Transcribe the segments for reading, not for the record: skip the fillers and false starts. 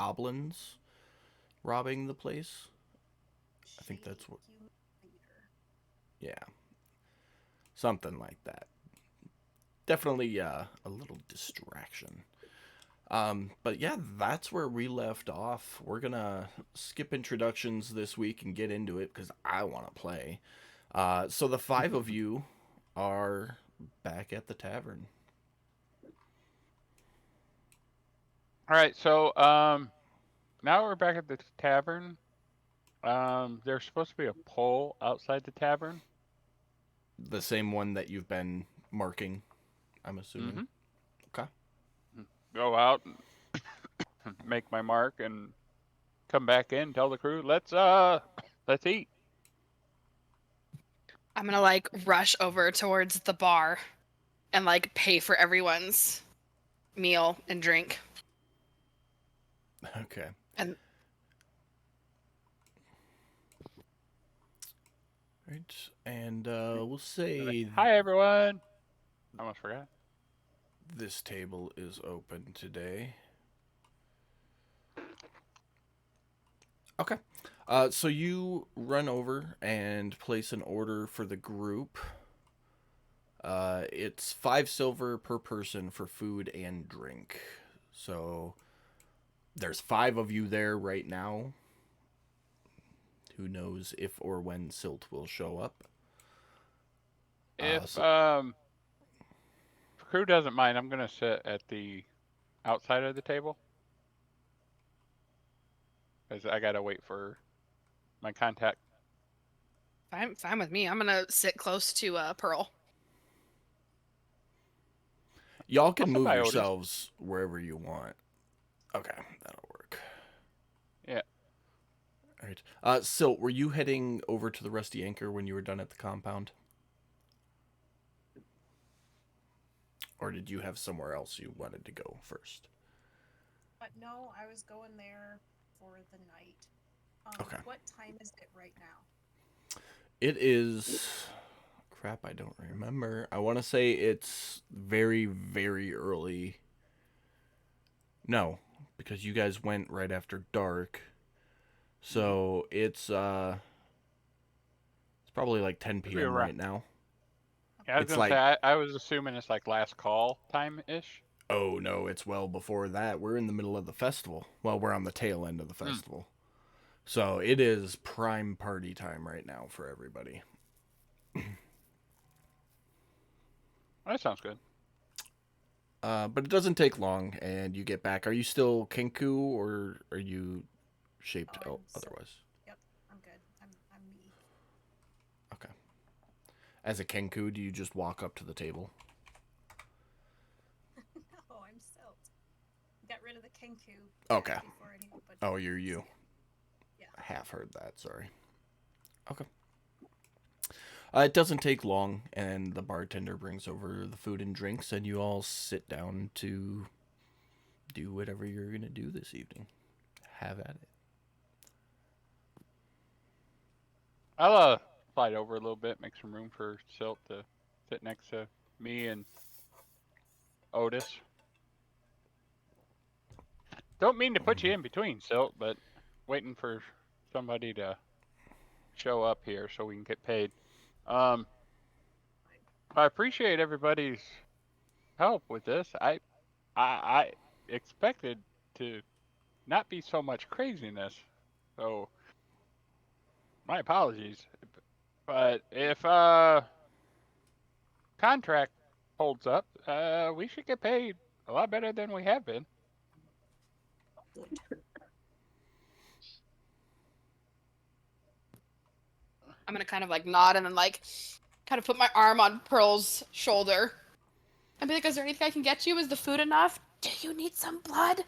goblins robbing the place. I think that's what. Yeah, something like that. Definitely a little distraction. But yeah, that's where we left off. We're gonna skip introductions this week and get into it because I want to play. So the five of you are back at the tavern. All right, so now we're back at the tavern. There's supposed to be a pole outside the tavern. The same one that you've been marking, I'm assuming. Mm-hmm. Okay. Go out and make my mark and come back in. Tell the crew, let's eat. I'm gonna like rush over towards the bar and like pay for everyone's meal and drink. Okay. And Right. And we'll say Hi everyone. I almost forgot. this table is open today. Okay. So you run over and place an order for the group. It's 5 silver per person for food and drink. So there's 5 of you there right now. Who knows if or when Silt will show up? If So the crew doesn't mind, I'm gonna sit at the outside of the table because I gotta wait for my contact. fine with me. I'm gonna sit close to Pearl. y'all I'll can sit move by Otis. yourselves wherever you want. Okay, that'll work. Yeah. All right. Silt, were you heading over to the Rusty Anchor when you were done at the compound? Or did you have somewhere else you wanted to go first? No, I was going there for the night. Okay. What time is it right now? It is. Crap, I don't remember. I want to say it's very, very early. No, because you guys went right after dark. So it's probably like 10 Should be p.m. around. right now. Yeah, I was It's gonna say like, I was assuming it's like last call time ish. oh no, it's well before that. We're in the middle of the festival. Well, we're on the tail end of the Mm. festival. So it is prime party time right now for everybody. That sounds good. But it doesn't take long, and you get back. Are you still Kenku, or are you shaped otherwise? Yep, I'm good. I'm me. Okay. As a Kenku, do you just walk up to the table? No, I'm Silt. Got rid of the Kenku. Okay. Before anybody. Oh, you're you. Yeah. I half heard that. Sorry. Okay. It doesn't take long, and the bartender brings over the food and drinks, and you all sit down to do whatever you're gonna do this evening. Have at it. I'll slide over a little bit, make some room for Silt to sit next to me and Otis. Don't mean to put you in between, Silt, but waiting for somebody to show up here so we can get paid. Um, I appreciate everybody's help with this. I expected to not be so much craziness, so my apologies. But if contract holds up, we should get paid a lot better than we have been. I'm gonna kind of like nod and then like kind of put my arm on Pearl's shoulder and be like, "Is there anything I can get you? Is the food enough? Do you need some blood?"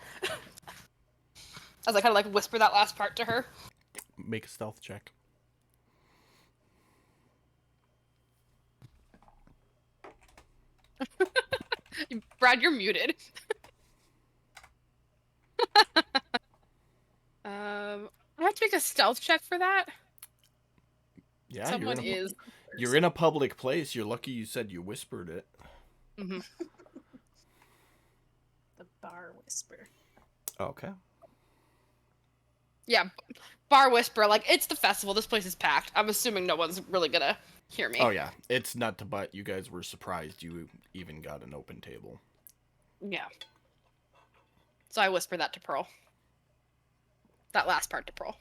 As I kind of like whisper that last part to her. Make a stealth check. Brad, you're muted. I have to make a stealth check for that. Yeah, Someone is. you're in a public place. You're lucky you said you whispered it. Mm-hmm. The bar whisper. Okay. Yeah, bar whisper, like, it's the festival. This place is packed. I'm assuming no one's really gonna hear me. Oh yeah, it's nut to butt. You guys were surprised you even got an open table. Yeah. So I whisper that to Pearl. That last part to Pearl.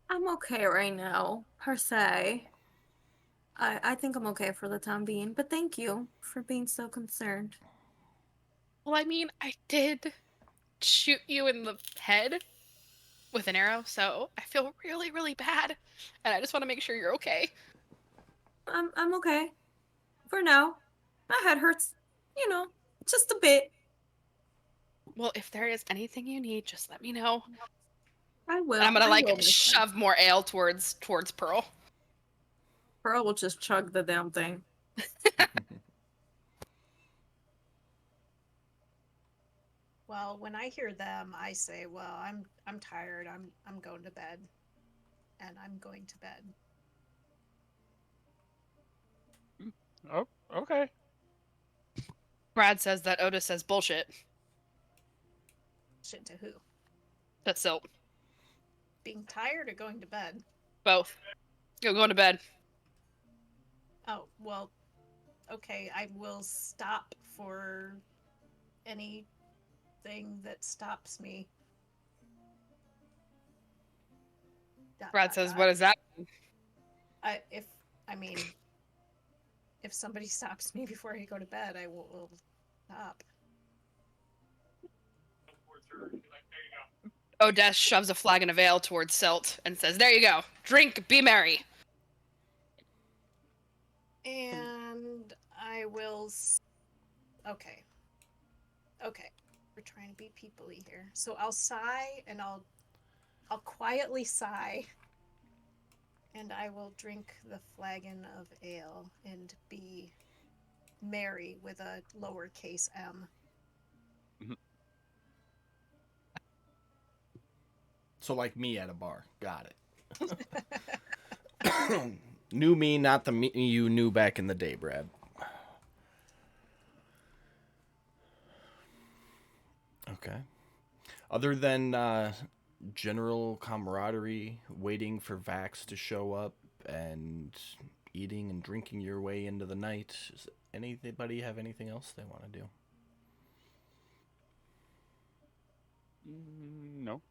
I'm okay right now, per se. I think I'm okay for the time being, but thank you for being so concerned. Well, I mean, I did shoot you in the head with an arrow, so I feel really, really bad. And I just want to make sure you're okay. I'm okay. For now. My head hurts, you know, just a bit. Well, if there is anything you need, just let me know. I will. And I'm gonna I like will, Miss Lynn. shove more ale towards Pearl. Pearl will just chug the damn thing. Well, when I hear them, I say, "Well, I'm tired. I'm going to bed." And I'm going to bed. Oh, okay. Brad says that Otis says bullshit. Shit to who? That's Silt. Being tired or going to bed? Both. Go going to bed. Oh, well, okay, I will stop for anything that stops me. Brad says, what is that? If somebody stops me before I go to bed, I will stop. Odess shoves a flagon of ale towards Silt and says, there you go. Drink, be merry. And I will... Okay. Okay. We're trying to be people-y here. So I'll sigh, and I'll quietly sigh. And I will drink the flagon of ale and be merry with a lowercase m. So like me at a bar. Got it. New me, not the me you knew back in the day, Brad. Okay. Other than general camaraderie, waiting for Vax to show up, and eating and drinking your way into the night, does anybody have anything else they want to do? No.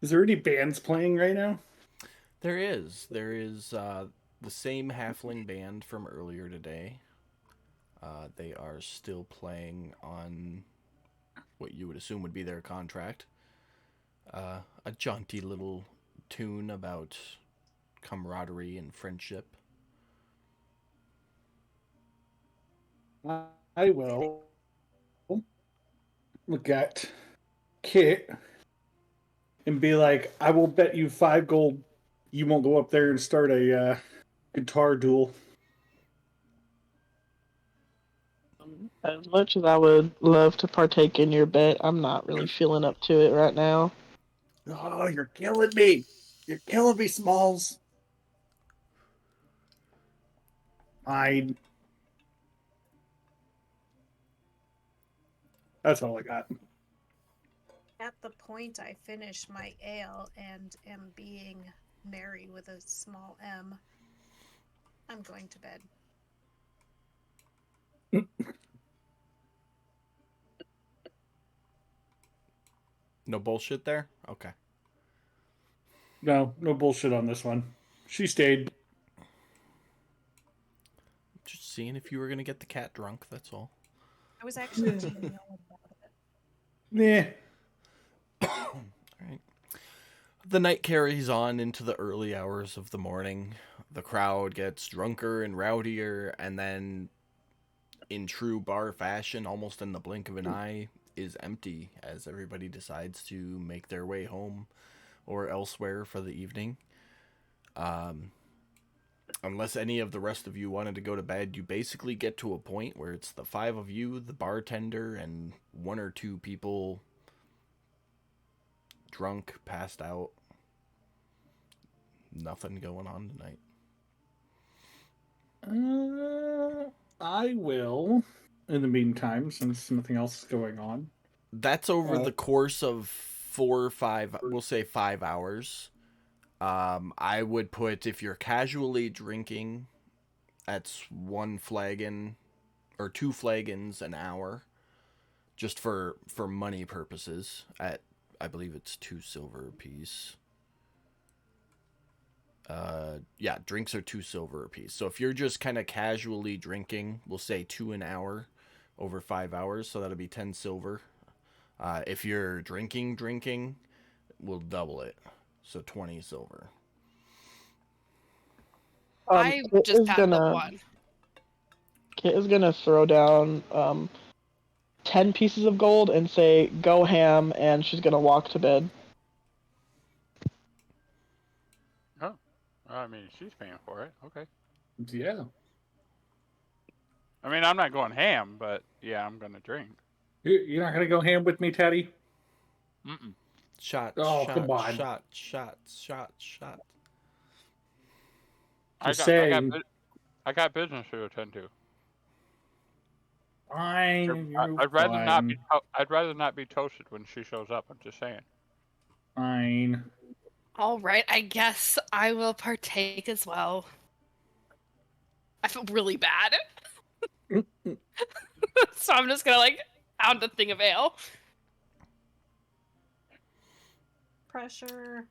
Is there any bands playing right now? There is. There is the same halfling band from earlier today. They are still playing on what you would assume would be their contract. A jaunty little tune about camaraderie and friendship. I will look at Kit and be like, I will bet you 5 gold you won't go up there and start a guitar duel. As much as I would love to partake in your bet, I'm not really feeling up to it right now. Oh, you're killing me. You're killing me, Smalls. Fine. That's all I got. At the point I finish my ale and am being merry with a small m, I'm going to bed. No bullshit there? Okay. No bullshit on this one. She stayed. Just seeing if you were going to get the cat drunk, that's all. I was actually genial about it. Yeah. Alright. The night carries on into the early hours of the morning. The crowd gets drunker and rowdier, and then, in true bar fashion, almost in the blink of an eye, is empty as everybody decides to make their way home or elsewhere for the evening. Unless any of the rest of you wanted to go to bed, you basically get to a point where it's the 5 of you, the bartender, and 1 or 2 people drunk, passed out. Nothing going on tonight. I will, in the meantime, since nothing else is going on, That's over the course of 4 or 5, we'll say 5 hours. I would put, if you're casually drinking, that's 1 flagon or 2 flagons an hour, just for money purposes. At, I believe it's 2 silver apiece. Yeah, drinks are 2 silver apiece. So if you're just kind of casually drinking, we'll say 2 an hour over 5 hours, so that'll be 10 silver. If you're drinking, we'll double it, so 20 silver. I Kit just is got the gonna- 1. Kit is gonna throw down 10 pieces of gold and say, "Go ham," and she's gonna walk to bed. Oh, I mean, she's paying for it. Okay. Yeah. I mean, I'm not going ham, but yeah, I'm gonna drink. You're not gonna go ham with me, Teddy? Mm-mm. Shot, Oh, shot, come on. shot. Just saying. I got business to attend to. Fine. You're I'd rather not be. fine. I'd rather not be toasted when she shows up. I'm just saying. Fine. All right, I guess I will partake as well. I feel really bad. So I'm just gonna like pound a thing of ale. Pressure.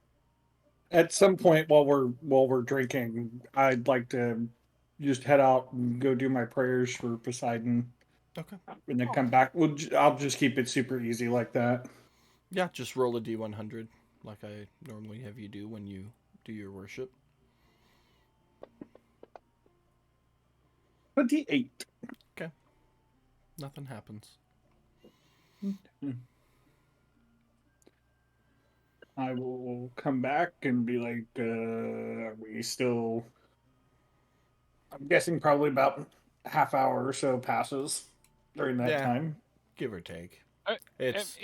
At some point while we're drinking, I'd like to just head out and go do my prayers for Poseidon, Okay. and then come back. I'll just keep it super easy like that. Yeah, just roll a d100 like I normally have you do when you do your worship. 28. Nothing happens. I will come back and be like, are we still? I'm guessing probably about a half hour or so passes during that Yeah. time. Give or take. And It's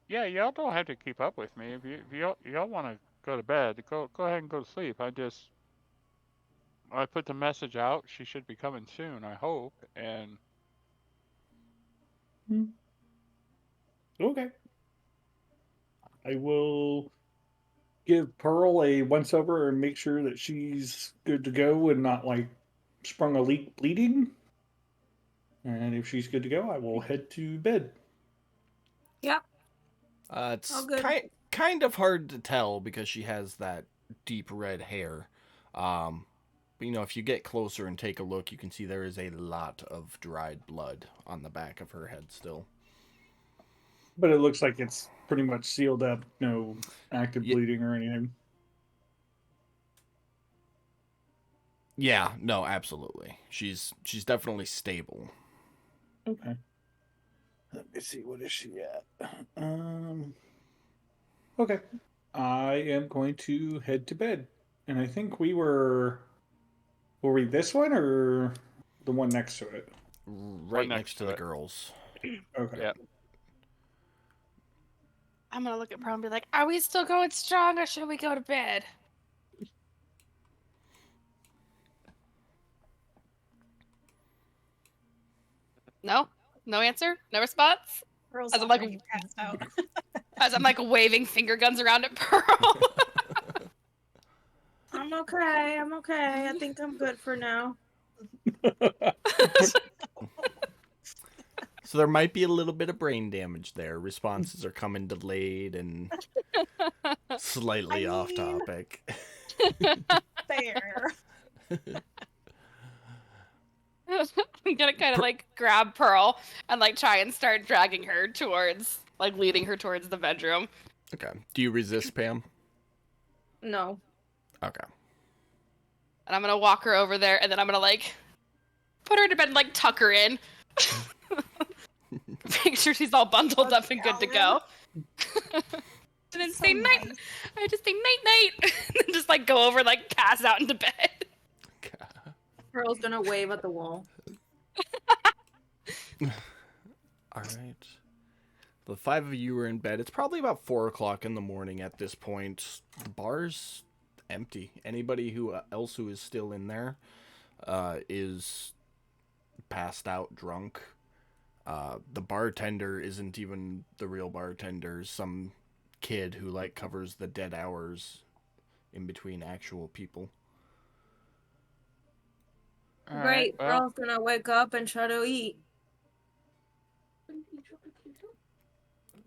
yeah, y'all don't have to keep up with me. If y'all want to go to bed, go ahead and go to sleep. I put the message out. She should be coming soon, I hope. And Okay. I will give Pearl a once over and make sure that she's good to go and not like sprung a leak bleeding. And if she's good to go, I will head to bed. Yep. it's All good. kind of hard to tell because she has that deep red hair. But if you get closer and take a look, you can see there is a lot of dried blood on the back of her head still. But it looks like it's pretty much sealed up, no active Ye- bleeding or anything. Yeah, no, absolutely. She's definitely stable. Okay. Let me see, what is she at? Okay. I am going to head to bed. And I think were we this one or the one next to it? Right next to the girls. Okay. yeah, I'm gonna look at Pearl and be like, "Are we still going strong, or should we go to bed?" No answer, no response. Pearl's As I'm like- already passed out. As I'm like waving finger guns around at Pearl. I'm okay. I think I'm good for now. So there might be a little bit of brain damage there. Responses are coming delayed and slightly I off mean- topic. Fair. I'm gonna kind of like grab Pearl and like try and start dragging her towards, like leading her towards the bedroom. Okay. Do you resist, Pam? No. Okay. And I'm gonna walk her over there, and then I'm gonna like put her to bed and like tuck her in. Make sure she's all bundled up and good to go. And then So say night. nice. I just say night night. And just like go over, like pass out into bed. Pearl's gonna wave at the wall. All right. The 5 of you are in bed. It's probably about 4 o'clock in the morning at this point. The bar's empty. Anybody else who is still in there is passed out drunk. The bartender isn't even the real bartender. Some kid who like covers the dead hours in between actual people. All right. Great. Well, Pearl's gonna wake up and try to eat.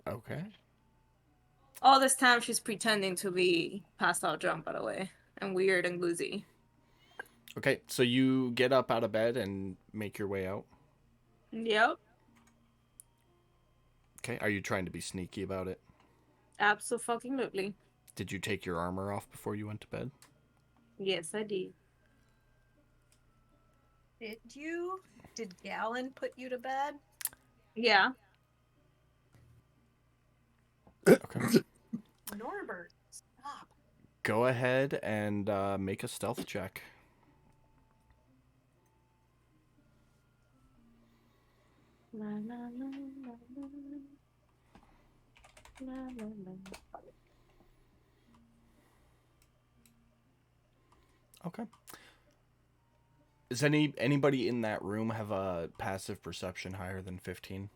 Okay. All this time she's pretending to be passed out drunk, by the way, and weird and woozy. Okay, so you get up out of bed and make your way out. Yep, Okay, are you trying to be sneaky about it? absolutely. Did you take your armor off before you went to bed? Yes, I did. Did you? Did Gallon put you to bed? Yeah. Okay. Norbert, stop. Go ahead and make a stealth check. La, la, la, la, la. La, la, la. Okay. Does anybody in that room have a passive perception higher than 15?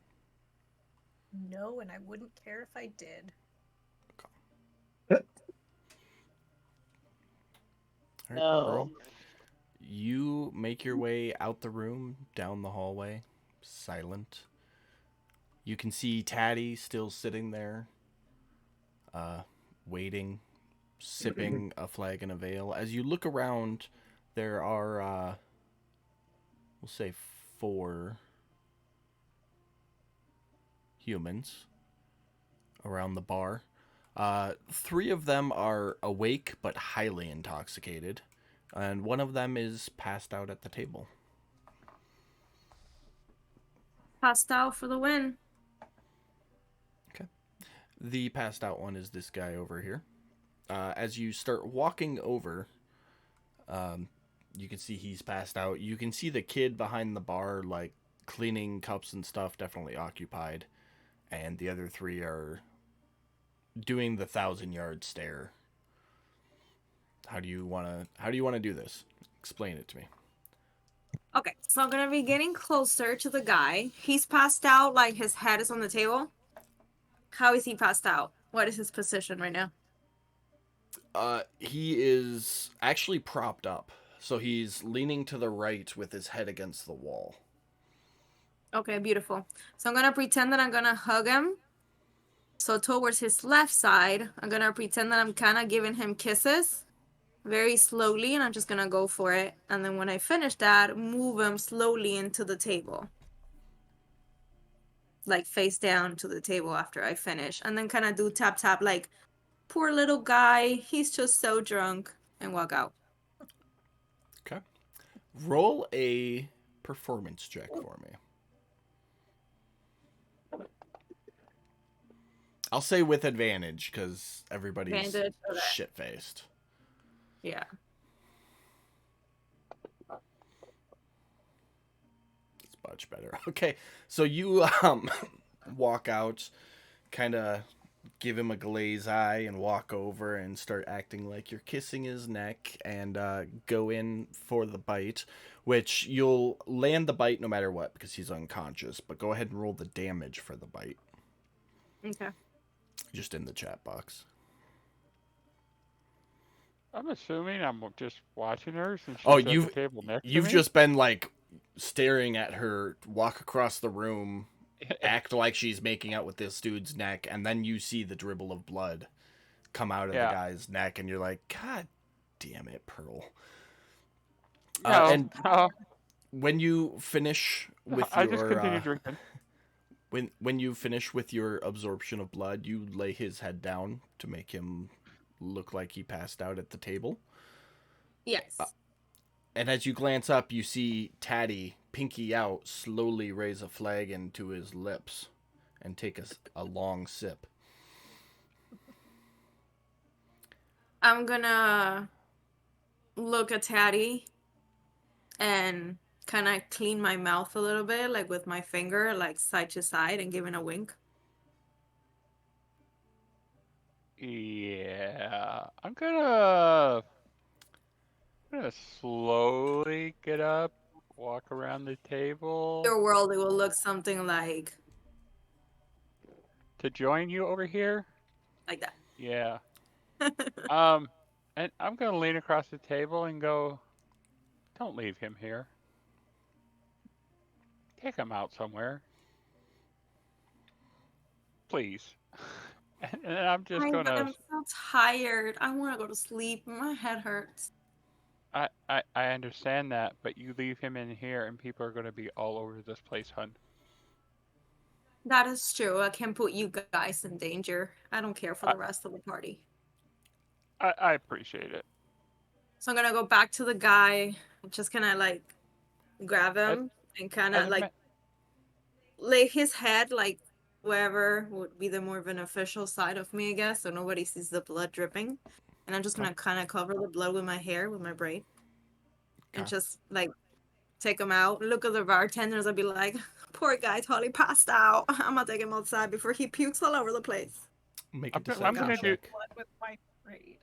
No, and I wouldn't care if I did. All right, No. Pearl. You make your way out the room, down the hallway, silent. You can see Taddy still sitting there, waiting, sipping a flag and a veil. As you look around, there are, we'll say 4 humans around the bar. 3 of them are awake but highly intoxicated, and one of them is passed out at the table. Passed out for the win. The passed out one is this guy over here. As you start walking over, you can see he's passed out. You can see the kid behind the bar, like, cleaning cups and stuff, definitely occupied. And the other 3 are doing the 1,000-yard stare. How do you wanna do this? Explain it to me. Okay, so I'm gonna be getting closer to the guy. He's passed out, like his head is on the table. How is he passed out? What is his position right now? He is actually propped up. So he's leaning to the right with his head against the wall. Okay, beautiful. So I'm gonna pretend that I'm gonna hug him. So towards his left side, I'm gonna pretend that I'm kind of giving him kisses very slowly, and I'm just gonna go for it. And then when I finish that, move him slowly into the table. Like face down to the table after I finish. And then kind of do tap tap like, poor little guy, he's just so drunk, and walk out. Okay. Roll a performance check for me. I'll say with advantage because everybody's Advantage, okay. shit-faced. Yeah. It's much better. Okay, so you walk out, kind of give him a glaze eye and walk over and start acting like you're kissing his neck and go in for the bite, which you'll land the bite no matter what because he's unconscious, but go ahead and roll the damage for the bite. Okay. Just in the chat box. I'm assuming I'm just watching her since she's Oh, at the table next to You've me. just been like staring at her walk across the room, act like she's making out with this dude's neck, and then you see the dribble of blood come out of the guy's neck, and you're like, God damn it, Pearl. No, And when you finish with I just continue drinking. When you finish with your absorption of blood, you lay his head down to make him look like he passed out at the table. Yes. And as you glance up, you see Taddy, pinky out, slowly raise a flagon to his lips and take a long sip. I'm gonna look at Taddy and kind of clean my mouth a little bit, like with my finger, like side to side, and giving a wink. Yeah, I'm gonna slowly get up walk around the table Your world, it will look something like to join you over here. that. Yeah. And I'm gonna lean across the table and go, "Don't leave him here. Take him out somewhere, please." And I'm just gonna. I'm so tired. I want to go to sleep. My head hurts. I understand that, but you leave him in here, and people are gonna be all over this place, hun. That is true. I can put you guys in danger. I don't care for I the rest of the party. I appreciate it. So I'm gonna go back to the guy. I'm just gonna like grab As, him and kind as of a like lay his head like wherever would be the more beneficial side of me, I guess, so nobody sees the blood dripping. And I'm just gonna kind of cover the blood with my hair, with my braid, and Okay. just like take him out. Look at the bartenders. I'll be like, poor guy, totally passed out. I'm gonna take him outside before he pukes all over the place. Make a I'm deception gonna do. check. Blood with my braid.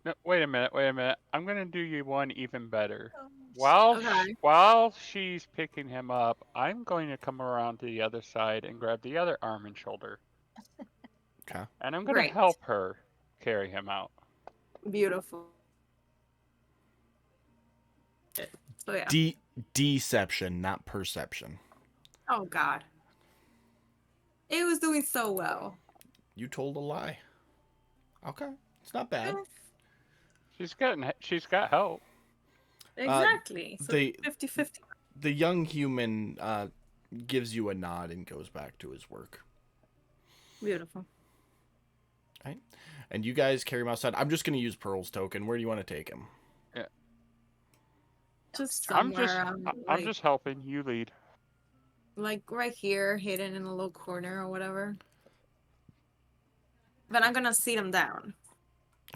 No, wait a minute. Wait a minute. I'm gonna do you one even better. Oh, Okay. While she's picking him up, I'm going to come around to the other side and grab the other arm and shoulder, Okay. and I'm gonna Great. help her carry him out. Beautiful. So yeah. Deception, not perception. Oh God. It was doing so well. You told a lie. Okay. It's not bad. She's got help. Exactly. So the 50-50. the young human gives you a nod and goes back to his work. Beautiful. Right? And you guys carry him outside. I'm just going to use Pearl's token. Where do you want to take him? Just I'm somewhere. I'm just helping. You lead. Like right here, hidden in a little corner or whatever. But I'm gonna sit him down.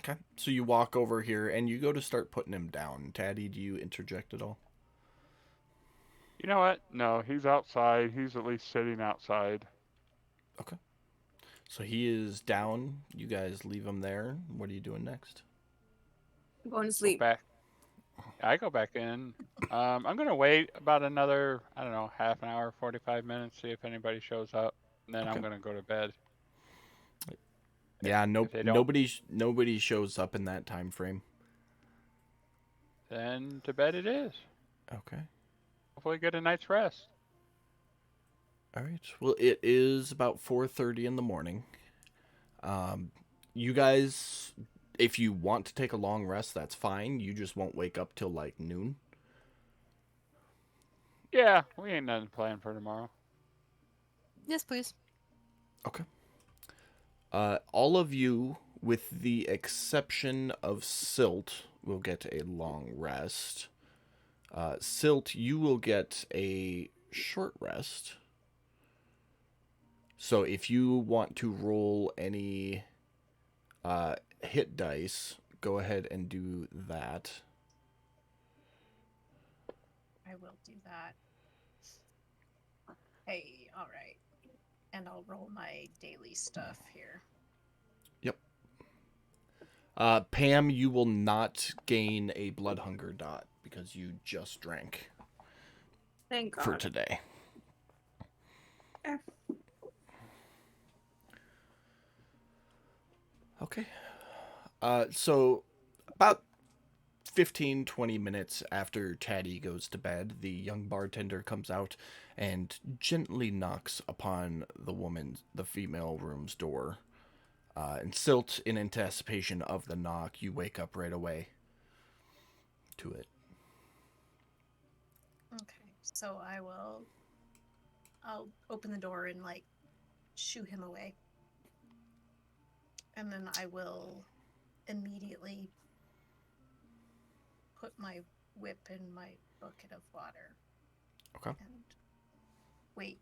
Okay. So you walk over here and you go to start putting him down. Taddy, do you interject at all? You know what? No, he's outside. He's at least sitting outside. Okay. So he is down. You guys leave him there. What are you doing next? Going to Go sleep. back. I go back in. I'm gonna wait about another, I don't know, half an hour, 45 minutes, see if anybody shows up, and then I'm Okay. gonna go to bed. Yeah, if they don't- nobody shows up in that time frame. Then to bed it is. Okay. Hopefully get a night's rest. All right. Well, it is about 4:30 in the morning. You guys, if you want to take a long rest, that's fine. You just won't wake up till like noon. Yeah, we ain't nothing planned for tomorrow. Yes, please. Okay. All of you, with the exception of Silt, will get a long rest. Silt, you will get a short rest. So if you want to roll any hit dice, go ahead and do that. I will do that. Hey, all right. And I'll roll my daily stuff here. Pam, you will not gain a blood hunger dot because you just drank Thank God. for today. Eh. Okay. So about 15-20 minutes after Taddy goes to bed, the young bartender comes out and gently knocks upon the female room's door. And Silt, in anticipation of the knock, you wake up right away to it. Okay, so I'll open the door and like shoo him away. And then I will immediately put my whip in my bucket of water. Okay. And wait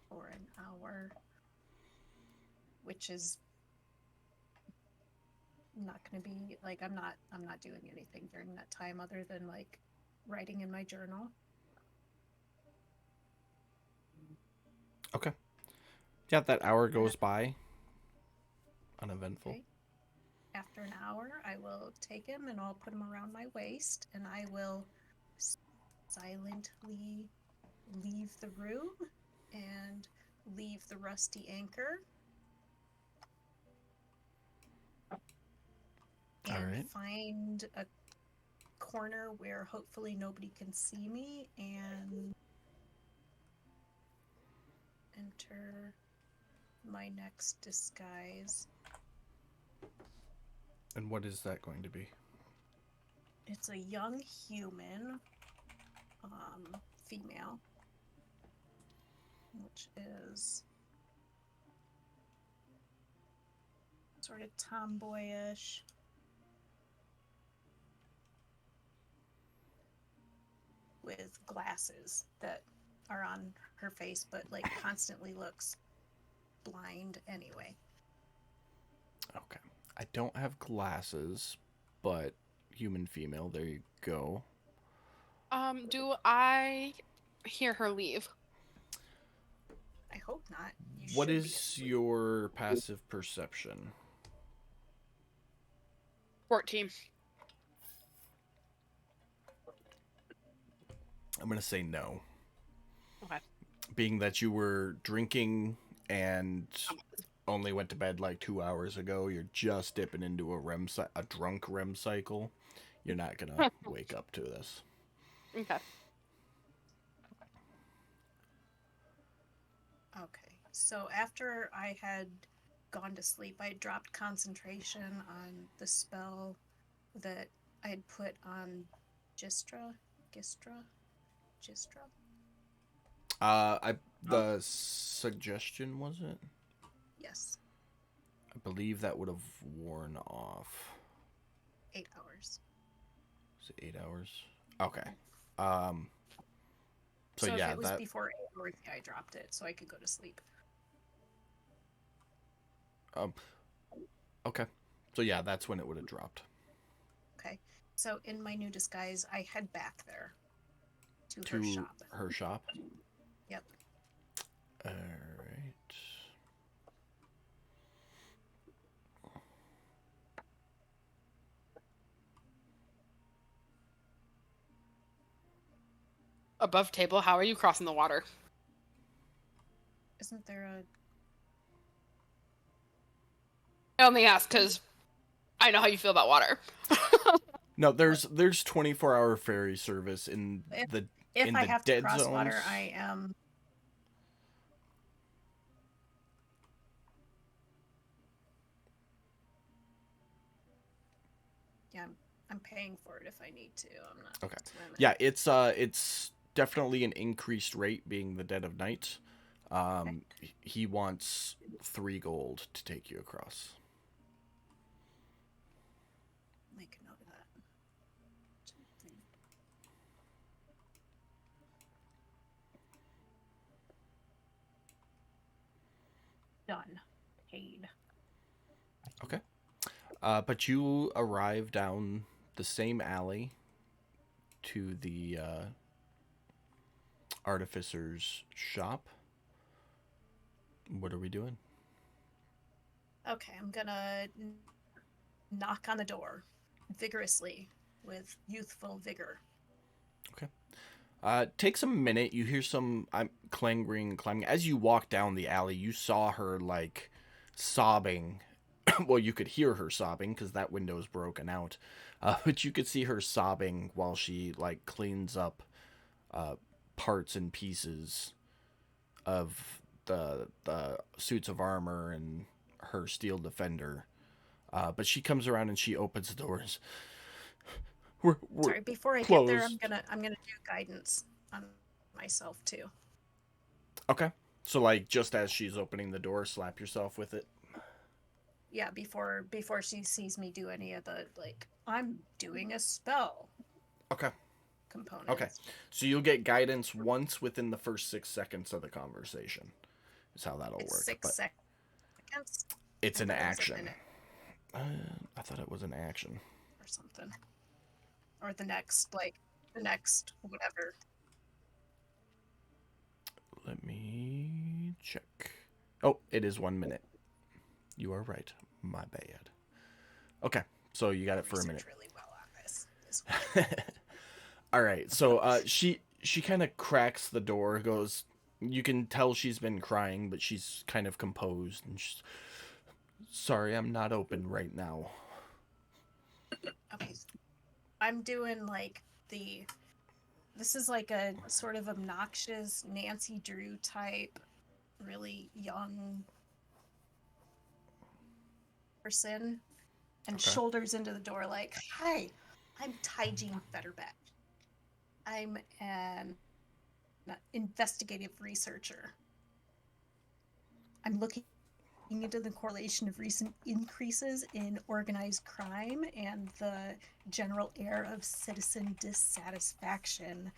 for an hour, which is not going to be like I'm not doing anything during that time other than like writing in my journal. Okay. Yeah, that hour goes by. Uneventful. Okay. After an hour, I will take him and I'll put him around my waist and I will silently leave the room and leave the rusty anchor. All And right. find a corner where hopefully nobody can see me and enter my next disguise. And what is that going to be? It's a young human, female, which is sort of tomboyish. With glasses that are on her face, but like constantly looks blind anyway. Okay. I don't have glasses, but human female. There you go. Do I hear her leave? I hope not. You What should be is asleep. your passive perception? 14. I'm going to say no. Okay. Being that you were drinking and only went to bed like 2 hours ago, you're just dipping into a drunk REM cycle. You're not going to wake up to this. Okay. Okay. So after I had gone to sleep, I dropped concentration on the spell that I had put on Gistra. The suggestion, was it? Yes. I believe that would have worn off. 8 hours. Is it 8 hours? Okay. So if yeah, it was that before 8 hours, I dropped it so I could go to sleep. okay. So yeah, that's when it would have dropped. Okay. So in my new disguise, I head back there to To her shop. her shop. Yep. All right. Above table, how are you crossing the water? Isn't there a... I only ask because I know how you feel about water. No, there's 24-hour ferry service in the If in I the have to dead cross zones. water, I am... Yeah, I'm paying for it if I need to. I'm not... Okay. swimming. Yeah, it's definitely an increased rate being the dead of night. He wants 3 gold to take you across. Make a note of that. Done. Paid. Okay. But you arrive down the same alley to the artificer's shop. What are we doing? Okay, I'm gonna knock on the door vigorously with youthful vigor. Takes a minute. You hear some clanging. As you walk down the alley, you saw her like sobbing. Well, you could hear her sobbing because that window's broken out. But you could see her sobbing while she like cleans up parts and pieces of the suits of armor and her steel defender. But she comes around and she opens the doors. We're Sorry, before I closed. get there, I'm gonna do guidance on myself too. Okay. So like just as she's opening the door, slap yourself with it. Yeah, before she sees me do any of the like I'm doing a spell Okay. components. Okay. So you'll get guidance once within the first 6 seconds of the conversation. Is how that'll It's work. 6 But seconds. it's I an thought it was a action. minute I thought it was an action. or something. Or the next whatever. Let me check. Oh, it is 1 minute. You are right. My bad. Okay. So you got it for a minute. Research really well on this. All right. So she kind of cracks the door, goes, you can tell she's been crying, but she's kind of composed, and she's, sorry, I'm not open right now. Okay. I'm doing like this is like a sort of obnoxious Nancy Drew type, really young person, and Okay. shoulders into the door like, hi, I'm Taijin Fetterbeck. I'm an investigative researcher. I'm looking into the correlation of recent increases in organized crime and the general air of citizen dissatisfaction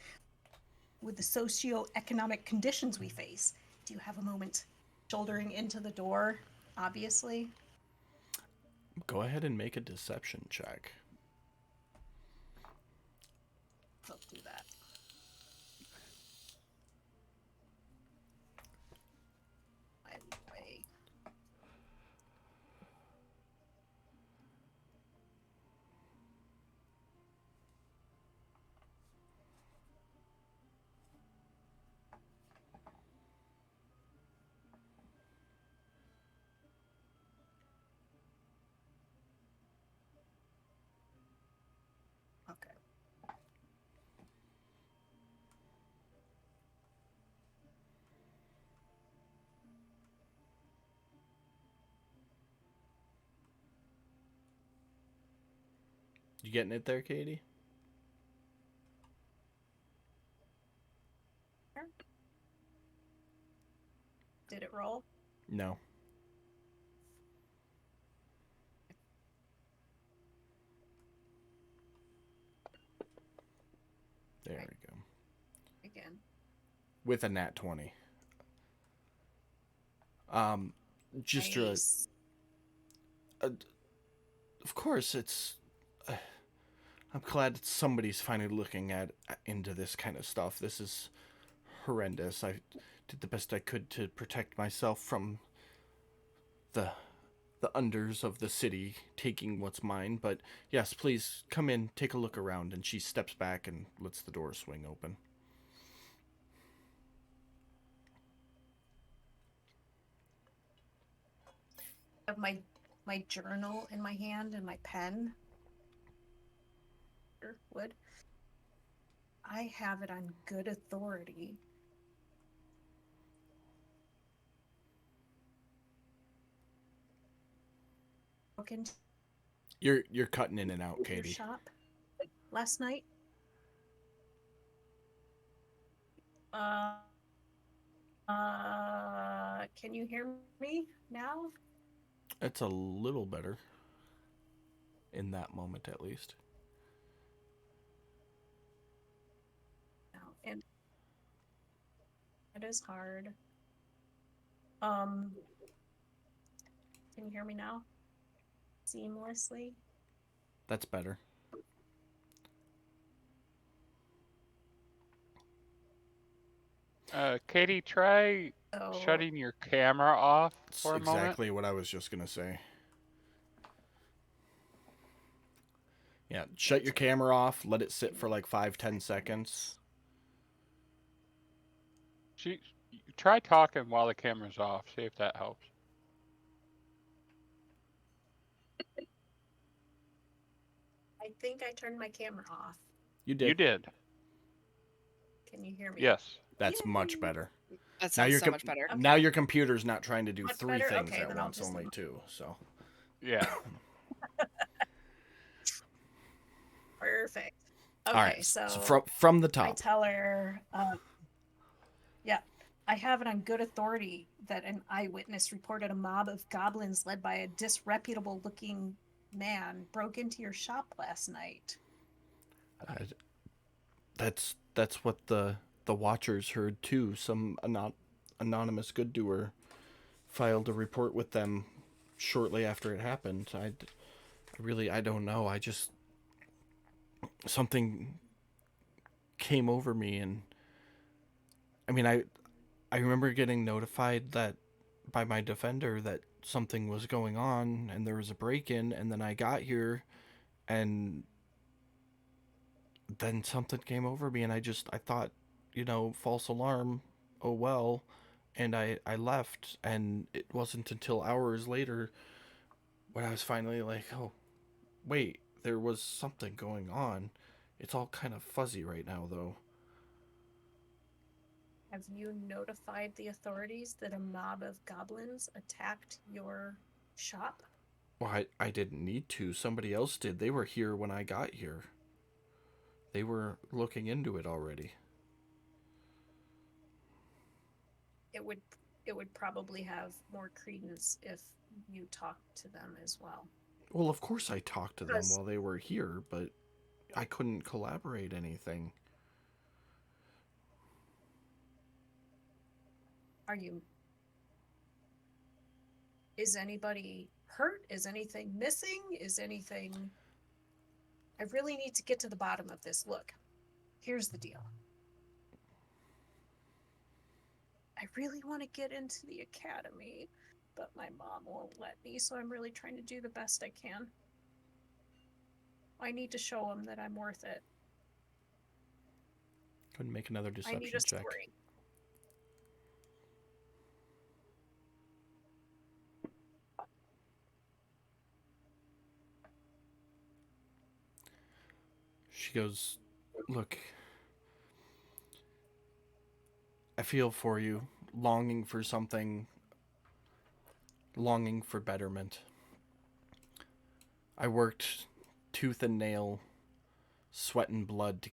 with the socio-economic conditions we face. Do you have a moment? Shouldering into the door, obviously. Go ahead and make a deception check. Let's do that. Way. Okay. You getting it there, Katie? Did it roll? No. There Okay. we go. Again. With a nat 20. Just Nice. of course, it's. I'm glad somebody's finally looking into this kind of stuff. This is horrendous. I did the best I could to protect myself from the unders of the city taking what's mine. But yes, please come in, take a look around. And she steps back and lets the door swing open. I have my journal in my hand and my pen. Would I have it on good authority? Broke into You're cutting in and out, your Katie. shop last night. Can you hear me now? It's a little better. In that moment, at least. No, and it is hard. Can you hear me now? Seamlessly? That's better. Katie, try Oh, shutting your camera off It's for a moment. exactly what I was just gonna say. Yeah, shut your camera off. Let it sit for like 5-10 seconds. Try talking while the camera's off. See if that helps. I think I turned my camera off. You did. You did. Can you hear me? Yes. That's Yay. much better. That Now sounds your so much better. Okay. now your computer's not trying to do Much 3 better? things Okay, at then I'll once, just only leave. 2. So Yeah. Perfect. Okay, all right. so from the I top. tell her, yeah, I have it on good authority that an eyewitness reported a mob of goblins led by a disreputable looking man broke into your shop last night. That's what the watchers heard too. Some anonymous good doer filed a report with them shortly after it happened. I don't know. I just something came over me, and I mean I remember getting notified that by my defender that something was going on and there was a break-in, and then I got here and then something came over me, and I thought, false alarm, oh well, and I left, and it wasn't until hours later when I was finally like, oh, wait, there was something going on. It's all kind of fuzzy right now, though. Have you notified the authorities that a mob of goblins attacked your shop? Well, I didn't need to. Somebody else did. They were here when I got here. They were looking into it already. It would probably have more credence if you talked to them as well. Well, of course I talked to them Because- while they were here, but I couldn't collaborate anything. Is anybody hurt? Is anything missing? Is anything... I really need to get to the bottom of this. Look, here's the deal. I really want to get into the academy, but my mom won't let me, so I'm really trying to do the best I can. I need to show them that I'm worth it. Couldn't make another I need deception a check. story. She goes, look, I feel for you, longing for something, longing for betterment. I worked tooth and nail, sweat and blood to